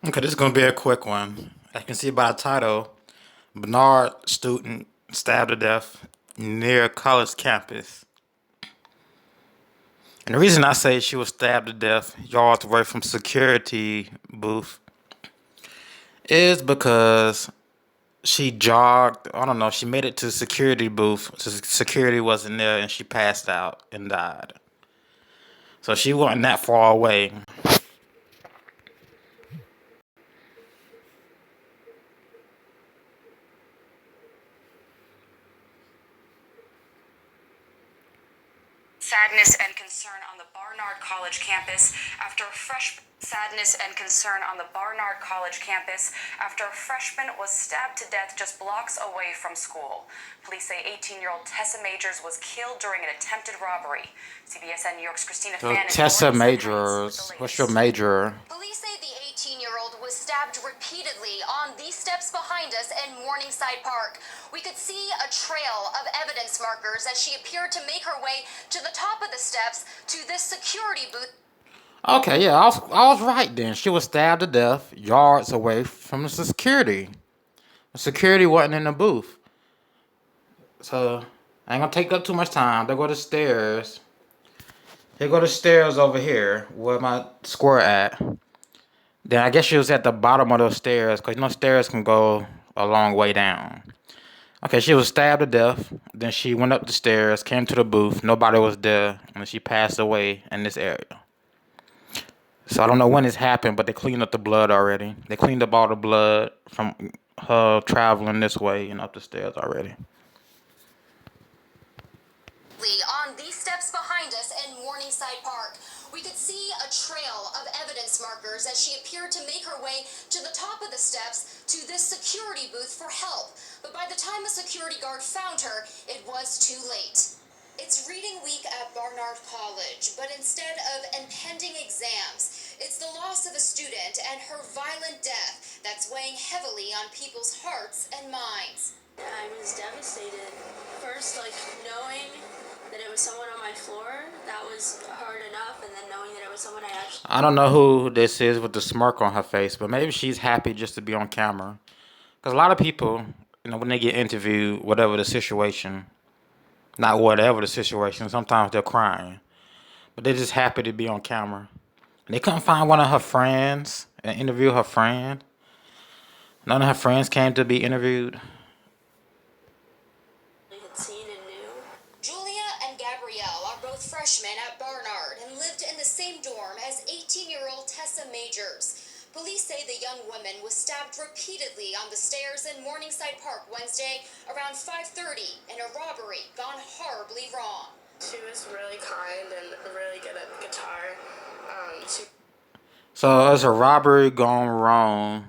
Okay, this is gonna be a quick one. I can see by the title, Barnard student stabbed to death near college campus. And the reason I say she was stabbed to death yards away from security booth is because she jogged. I don't know. She made it to security booth. Security wasn't there, and she passed out and died. So she wasn't that far away. Sadness and concern on the Barnard College campus after a freshman was stabbed to death just blocks away from school. Police say 18-year-old Tessa Majors was killed during an attempted robbery. CBSN New York's Christina So Fan is Tessa reporting Heights with Majors, the what's your latest. major? Police say the 18-year-old was stabbed repeatedly on these steps behind us in Morningside Park. We could see a trail of evidence markers as she appeared to make her way to the top of the steps to this security booth. Okay, yeah, I was right then. She was stabbed to death yards away from the security. The security wasn't in the booth. So I ain't gonna take up too much time. They go to stairs. They go to stairs over here where my square at. Then I guess she was at the bottom of those stairs because stairs can go a long way down. Okay, she was stabbed to death. Then she went up the stairs, came to the booth. Nobody was there, and she passed away in this area. So I don't know when this happened, but they cleaned up the blood already. They cleaned up all the blood from her traveling this way and up the stairs already. On these steps behind us in Morningside Park, we could see a trail of evidence markers as she appeared to make her way to the top of the steps to this security booth for help. But by the time a security guard found her, it was too late. It's reading week at Barnard College, but instead of impending exams, it's the loss of a student and her violent death that's weighing heavily on people's hearts and minds. I was devastated. First, knowing that it was someone on my floor, that was hard enough, and then knowing that it was someone I actually. I don't know who this is with the smirk on her face, but maybe she's happy just to be on camera. Because a lot of people, when they get interviewed, whatever the situation, not whatever the situation, sometimes they're crying. But they're just happy to be on camera. And they couldn't find one of her friends and interview her friend. None of her friends came to be interviewed. Had seen and knew. Julia and Gabrielle are both freshmen at Barnard and lived in the same dorm as 18-year-old Tessa Majors. Police say the young woman was stabbed repeatedly on the stairs in Morningside Park Wednesday around 5:30 in a robbery gone horribly wrong. She was really kind and really good at the guitar. So it's a robbery gone wrong.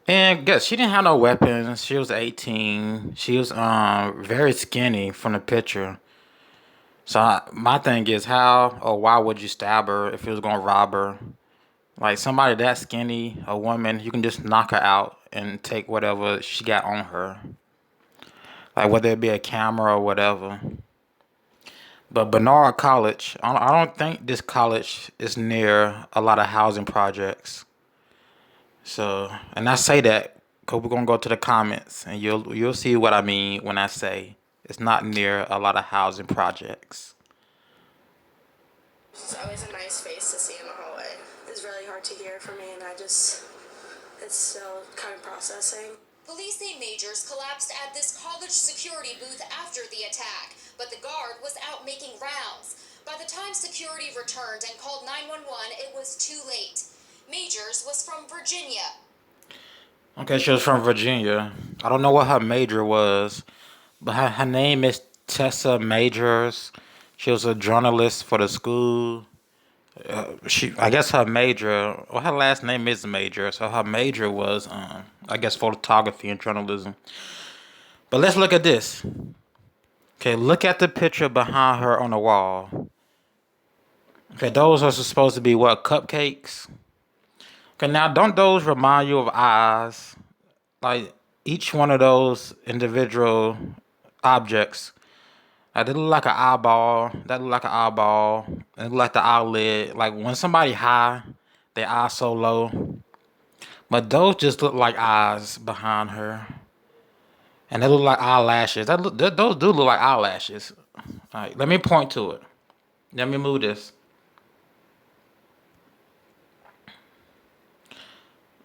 And guess she didn't have no weapons. She was 18. She was very skinny from the picture. So my thing is, how or why would you stab her if you was gonna rob her? Like somebody that skinny, a woman, you can just knock her out and take whatever she got on her. Like whether it be a camera or whatever. But Barnard College, I don't think this college is near a lot of housing projects. So, and I say that because we're gonna go to the comments, and you'll see what I mean when I say it's not near a lot of housing projects. It's always a nice face to see in the hallway. It's really hard to hear for me, and it's still kind of processing. Police say Majors collapsed at this college security booth after the attack, but the guard was out making rounds. By the time security returned and called 911, it was too late. Majors was from Virginia. Okay, she was from Virginia. I don't know what her major was, but her name is Tessa Majors. She was a journalist for the school. I guess her major, or her last name is Major, so her major was, I guess, photography and journalism. But let's look at this. Okay, look at the picture behind her on the wall. Okay, those are supposed to be what, cupcakes? Okay, now don't those remind you of eyes? Like each one of those individual objects, they look like an eyeball. That look like an eyeball. It look like the eyelid. Like when somebody high, their eye so low. But those just look like eyes behind her, and they look like eyelashes. Those do look like eyelashes. All right, let me point to it. Let me move this.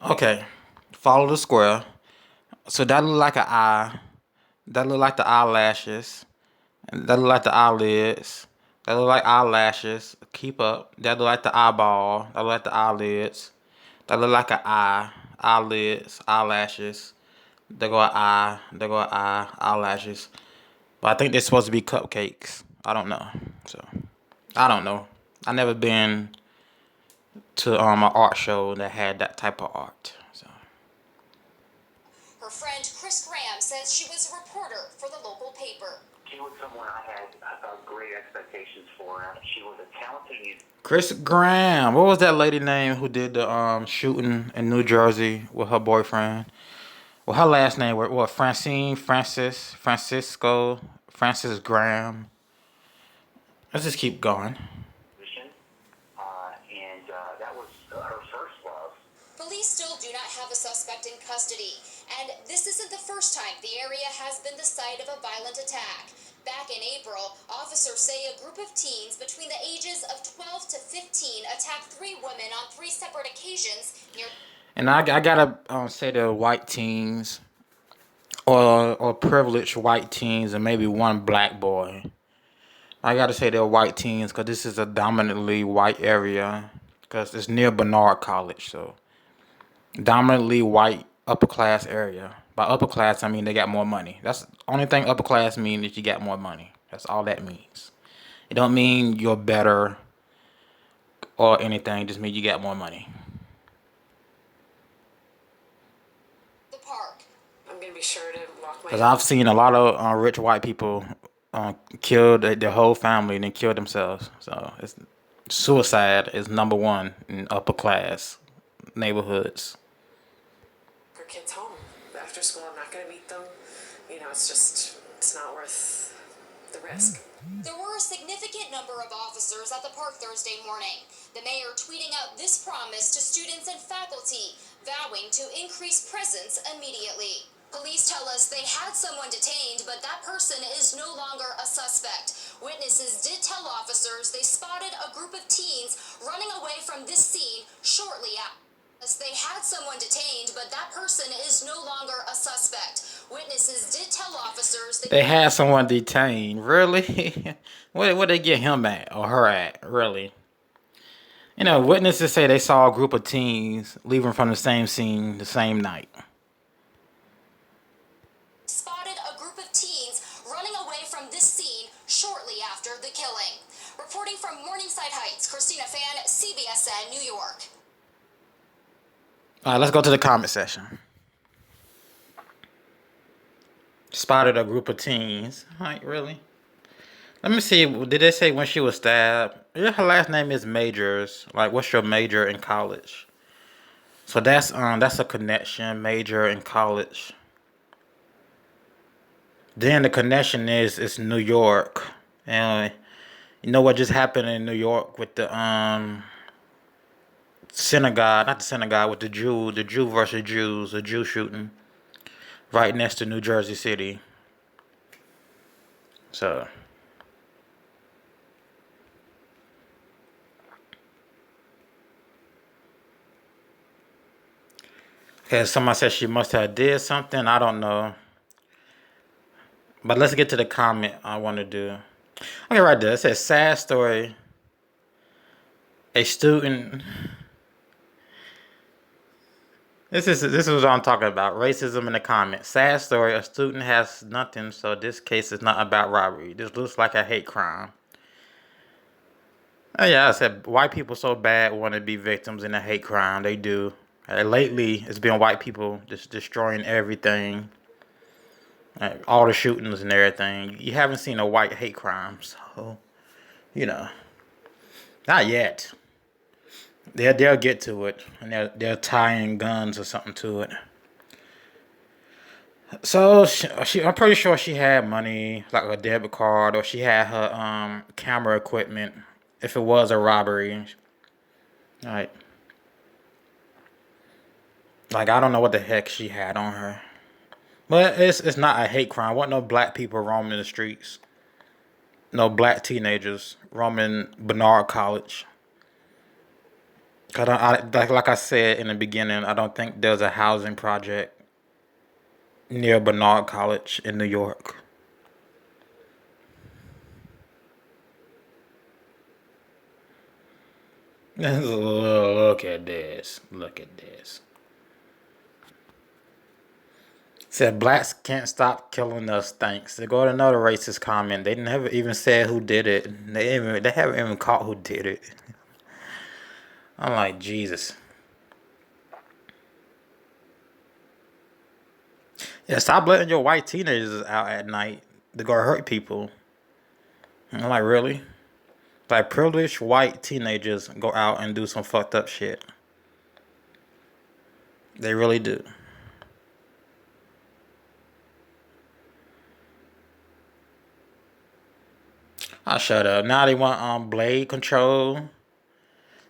Okay, follow the square. So that look like an eye. That look like the eyelashes. And that look like the eyelids. That look like eyelashes. Keep up. That look like the eyeball. That look like the eyelids. That look like an eye. Eyelids. Eyelashes. They go an eye. They go an eye. Eyelashes. But I think they're supposed to be cupcakes. I don't know. So I don't know. I never been to an art show that had that type of art. So Her friend Chris Graham says she was a reporter for the local paper. She was someone I had great expectations for. She was a talented musician. Chris Graham. What was that lady name who did the shooting in New Jersey with her boyfriend? Well, her last name was what? Francis Graham. Let's just keep going. And that was her first love. Police still do not have a suspect in custody, and this isn't the first time the area has been the site of a violent attack. Back in April, officers say a group of teens between the ages of 12 to 15 attacked 3 women on 3 separate occasions near. And I gotta say the white teens or privileged white teens and maybe one black boy. I gotta say they're white teens because this is a dominantly white area because it's near Barnard College, so dominantly white upper class area. By upper class, I mean they got more money. That's the only thing upper class mean is you got more money. That's all that means. It don't mean you're better or anything. It just mean you got more money. The park. I'm gonna be sure to walk my. Because I've seen a lot of rich white people kill their whole family and then kill themselves. So it's suicide is number one in upper class neighborhoods. For kids home after school. I'm not gonna meet them. It's not worth the risk. There were a significant number of officers at the park Thursday morning. The mayor tweeting out this promise to students and faculty, vowing to increase presence immediately. Police tell us they had someone detained, but that person is no longer a suspect. Witnesses did tell officers they spotted a group of teens running away from this scene shortly after. They had someone detained, but that person is no longer a suspect. Witnesses did tell officers They had someone detained. Really? Where they get him at or her at? Really? You know, witnesses say they saw a group of teens leaving from the same scene the same night. spotted a group of teens running away from this scene shortly after the killing. Reporting from Morningside Heights, Christina Fan, CBSN, New York. All right, let's go to the comment section. Spotted a group of teens. Like, really? Let me see. Did they say when she was stabbed? Yeah, her last name is Majors. Like, what's your major in college? So that's a connection. Major in college. Then the connection is it's New York, and you know what just happened in New York with the synagogue, not the synagogue, with the Jew versus Jews, the Jew shooting right next to New Jersey City. So okay, somebody said she must have did something. I don't know. But let's get to the comment I want to do. Okay, right there. It says sad story. A student. This is what I'm talking about. Racism in the comments. Sad story. A student has nothing, so this case is not about robbery. This looks like a hate crime. Oh, yeah, I said white people so bad want to be victims in a hate crime. They do. Lately, it's been white people just destroying everything. All the shootings and everything. You haven't seen a white hate crime, so not yet. They'll get to it, and they're tying guns or something to it. So I'm pretty sure she had money, like a debit card, or she had her camera equipment. If it was a robbery, all right. Like, I don't know what the heck she had on her. But it's not a hate crime. Wasn't no black people roaming the streets. No black teenagers roaming Barnard College. Like I said in the beginning, I don't think there's a housing project near Barnard College in New York. Look at this. Look at this. Said blacks can't stop killing us. Thanks. They go to another racist comment. They never even said who did it. They haven't even caught who did it. I'm like, Jesus. Yeah, stop letting your white teenagers out at night to go hurt people. I'm like, really? Like, privileged white teenagers go out and do some fucked up shit. They really do. I shut up. Now they want blade control.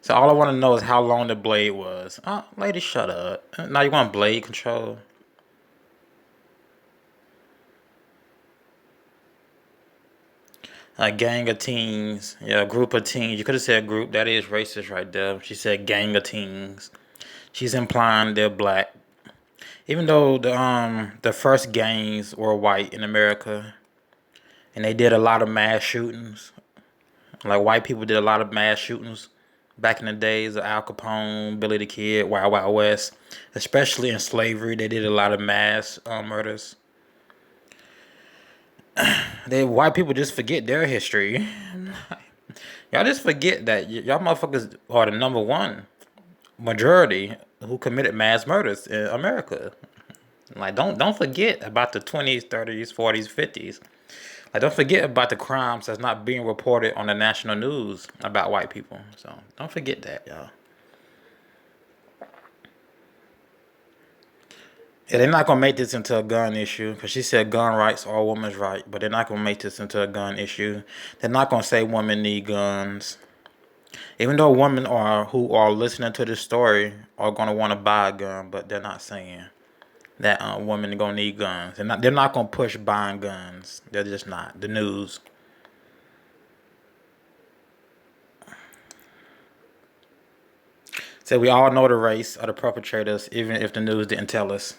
So all I want to know is how long the blade was. Oh, lady, shut up. Now you want blade control. A gang of teens. Yeah, a group of teens. You could have said group. That is racist right there. She said gang of teens. She's implying they're black. Even though the first gangs were white in America, and they did a lot of mass shootings. Like, white people did a lot of mass shootings back in the days of Al Capone, Billy the Kid, Wild Wild West. Especially in slavery, they did a lot of mass murders. White people just forget their history. Y'all just forget that y'all motherfuckers are the number one majority who committed mass murders in America. Like, don't forget about the 20s, 30s, 40s, 50s. Like, don't forget about the crimes that's not being reported on the national news about white people. So don't forget that, y'all. Yeah, they're not gonna make this into a gun issue because she said gun rights are a woman's right, but they're not gonna make this into a gun issue. They're not gonna say women need guns, even though women are who are listening to this story are gonna want to buy a gun, but they're not saying that women are gonna need guns. They're not gonna push buying guns. They're just not. The news. So we all know the race of the perpetrators, even if the news didn't tell us.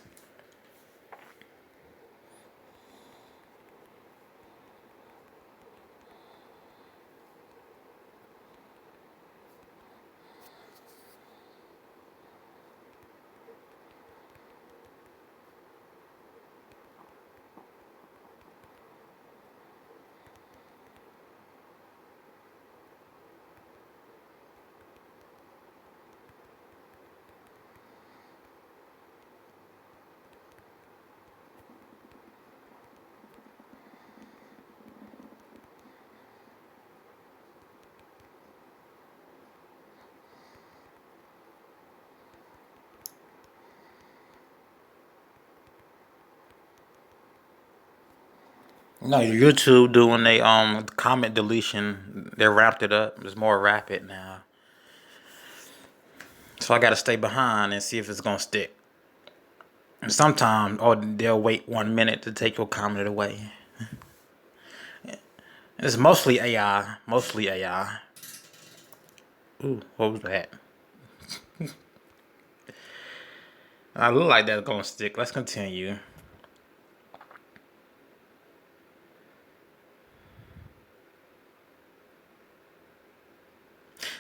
No, YouTube doing a comment deletion. They wrapped it up. It's more rapid now. So I gotta stay behind and see if it's gonna stick. And sometimes, or they'll wait 1 minute to take your comment away. It's mostly AI. Mostly AI. Ooh, what was that? I look like that's gonna stick. Let's continue.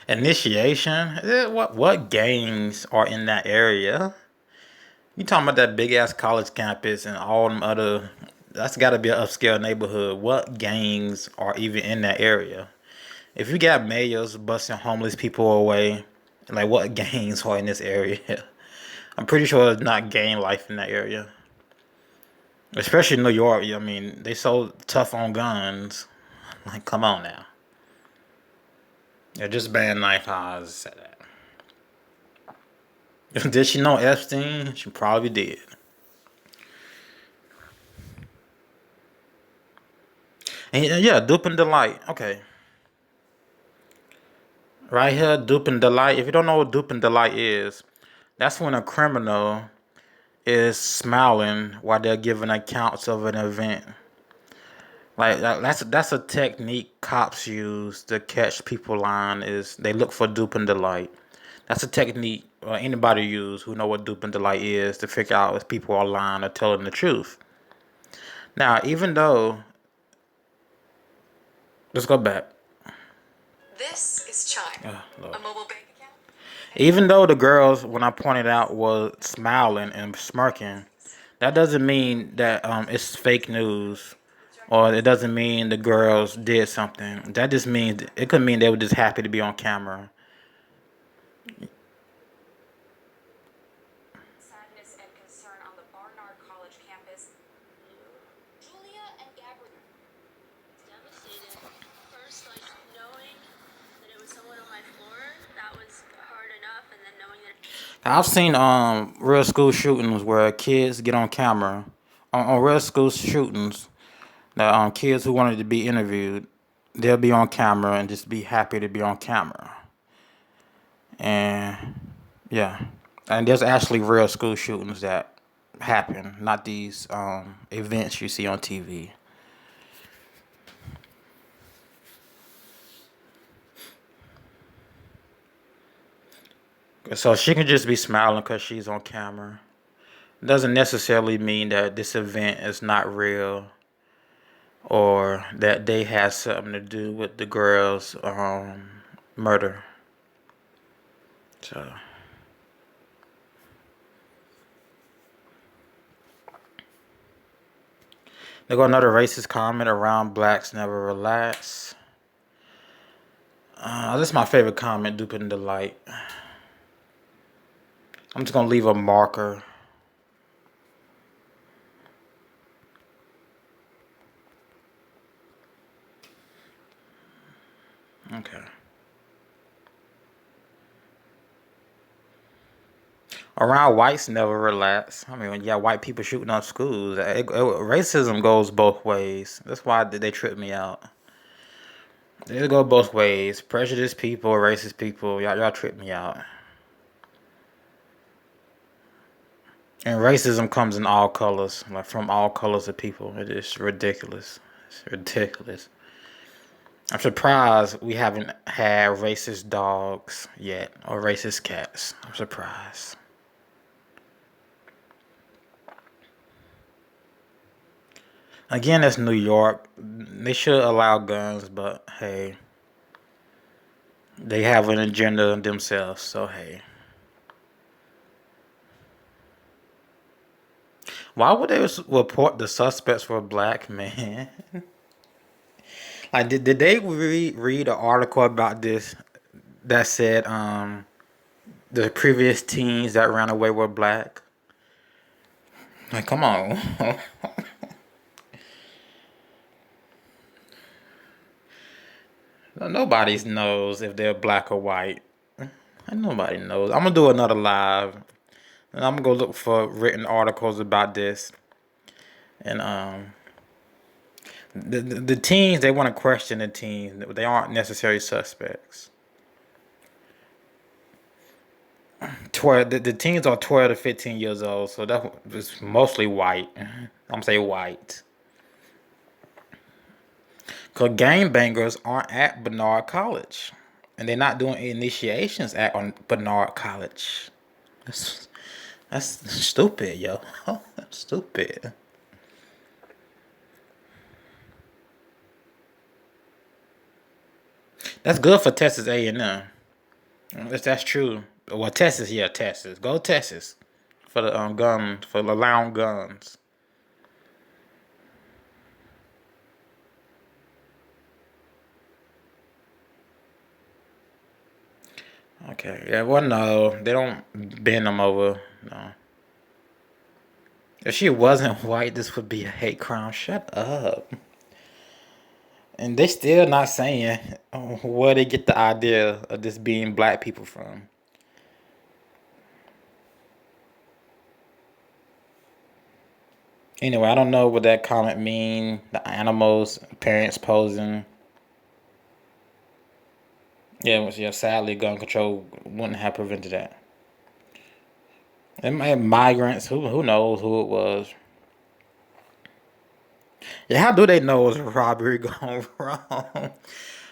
Initiation? What gangs are in that area? You talking about that big ass college campus and all them other? That's got to be an upscale neighborhood. What gangs are even in that area? If you got mayors busting homeless people away, like, what gangs are in this area? I'm pretty sure there's not gang life in that area, especially New York. I mean, they so tough on guns. Like, come on now. Yeah, just ban knife. How I said that. Did she know Epstein? She probably did. And yeah, dupe and delight. Okay. Right here, dupe and delight. If you don't know what dupe and delight is, That's when a criminal is smiling while they're giving accounts of an event. Like that's a technique cops use to catch people lying. Is they look for dupe and delight. That's a technique anybody use who know what dupe and delight is to figure out if people are lying or telling the truth. Now, even though, let's go back. This is Chime, Lord. a mobile bank account. Even though the girls, when I pointed out, was smiling and smirking, that doesn't mean that it's fake news, or it doesn't mean the girls did something. That just means it could mean they were just happy to be on camera. Sadness and concern on the Barnard College campus. Julia and Gabrielle. Devastated. First, like knowing that it was someone on my floor, that was hard enough, and then knowing that. I've seen real school shootings where kids get on camera, on real school shootings. That kids who wanted to be interviewed, they'll be on camera and just be happy to be on camera. And yeah, and there's actually real school shootings that happen, not these events you see on TV. So she can just be smiling because she's on camera. Doesn't necessarily mean that this event is not real or that they had something to do with the girl's murder. So they got another racist comment around blacks never relax. This is my favorite comment, duping the light. I'm just gonna leave a marker. Okay. Around whites never relax. I mean, when you got white people shooting up schools, racism goes both ways. That's why they trip me out. They go both ways. Prejudiced people, racist people, y'all trip me out. And racism comes in all colors, like from all colors of people. It is ridiculous. It's ridiculous. I'm surprised we haven't had racist dogs yet or racist cats. I'm surprised. Again, that's New York. They should allow guns, but hey, they have an agenda themselves, so hey. Why would they report the suspects were black, man? Like, did they read an article about this that said the previous teens that ran away were black? Like, come on. Nobody knows if they're black or white. Nobody knows. I'm gonna do another live, and I'm gonna go look for written articles about this. And the teens, they want to question the teens. They aren't necessarily suspects. The teens are 12 to 15 years old, so that's mostly white. I'm gonna say white. Because gangbangers aren't at Barnard College. And they're not doing initiations at Barnard College. That's stupid, yo. That's stupid. That's good for Texas A&M. That's true. Well, Texas, yeah, Texas. Go Texas. For the guns, for allowing guns. Okay, yeah, well, no, they don't bend them over, no. If she wasn't white, this would be a hate crime. Shut up. And they still not saying where they get the idea of this being black people from. Anyway, I don't know what that comment mean. The animals, parents posing. Yeah, sadly, gun control wouldn't have prevented that. It might have migrants. Who knows who it was? Yeah, how do they know it was a robbery gone wrong?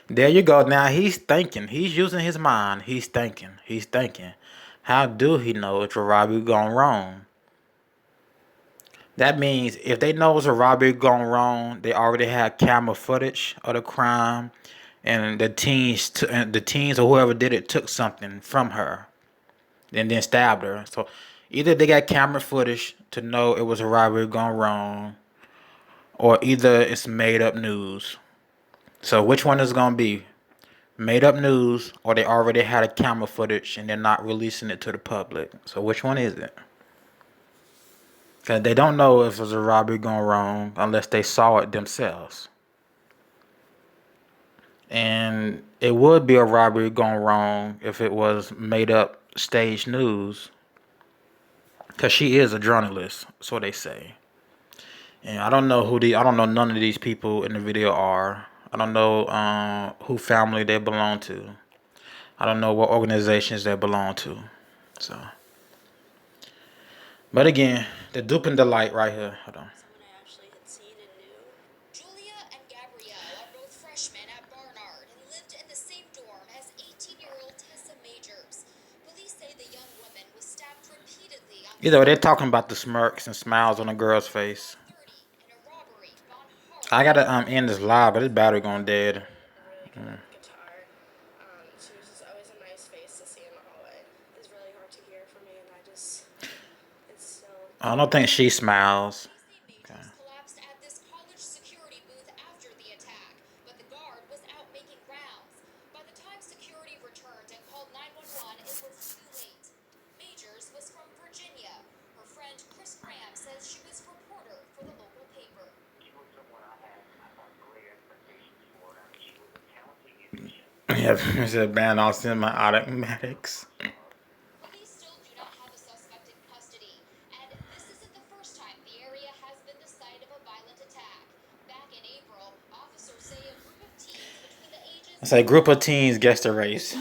There you go. Now he's thinking. He's using his mind. He's thinking. He's thinking. How do he know it's a robbery gone wrong? That means if they know it's a robbery gone wrong, they already had camera footage of the crime, and the teens or whoever did it took something from her, and then stabbed her. So either they got camera footage to know it was a robbery gone wrong, or either it's made up news. So which one is it gonna be? Made up news, or they already had a camera footage and they're not releasing it to the public. So which one is it? Because they don't know if it was a robbery gone wrong unless they saw it themselves. And it would be a robbery gone wrong if it was made up stage news. Because she is a journalist, so they say. And I don't know I don't know none of these people in the video are. I don't know who family they belong to. I don't know what organizations they belong to. So, but again, the dupe and delight right here. Hold on. Someone I actually had seen and knew. Julia and Gabrielle are both freshmen at Barnard and lived in the same dorm as 18-year-old Tessa Majors. Police say the young woman was stabbed repeatedly on Either way, they're talking about the smirks and smiles on the girl's face. 30 in a robbery gone hard. I gotta end this live, but this battery going dead. A really good guitar. She was just always a nice face to see in the hallway. It's really hard to hear for me, and it's still. I don't think she smiles. Tessa Majors collapsed at this college security booth after the attack, but the guard was out making rounds. By the time security returned and called 911, it was too late. Majors was from Virginia. Her friend Chris Graham says she was a reporter for the local paper. She was someone I thought great expectations for. She was a talented musician. Yeah, it's a band all automatics. Police still do not have a suspect in custody, and this isn't the first time the area has been the site of a violent attack. Back in April, officers say a group of teens between the ages I say group of teens guessed the race.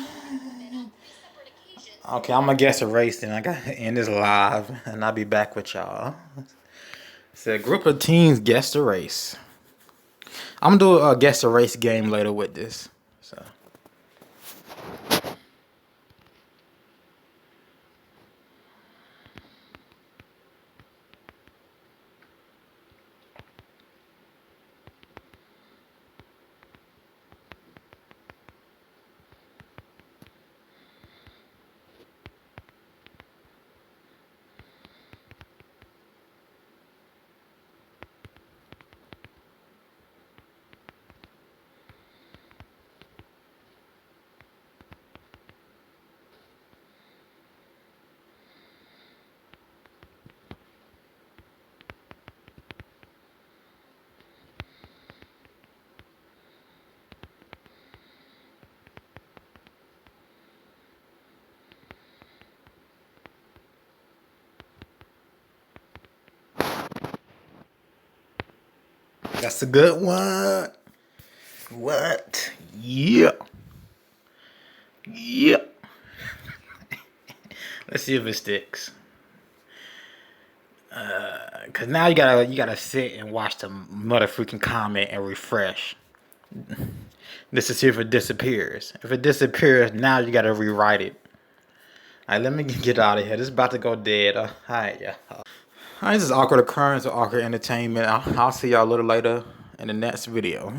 men on 3 separate occasions. Okay, I'm gonna guess a race, then I gotta end this live, and I'll be back with y'all. So a group of teens guessed the race. I'm gonna do a guess the race game later with this. So. That's a good one. What? Yeah. Yeah. Let's see if it sticks. Cause now you gotta sit and watch the motherfucking comment and refresh. This to see if it disappears. If it disappears, now you gotta rewrite it. Alright, let me get out of here. This is about to go dead. Alright, yeah. Alright, this is awkward occurrence or awkward entertainment. I'll see y'all a little later in the next video.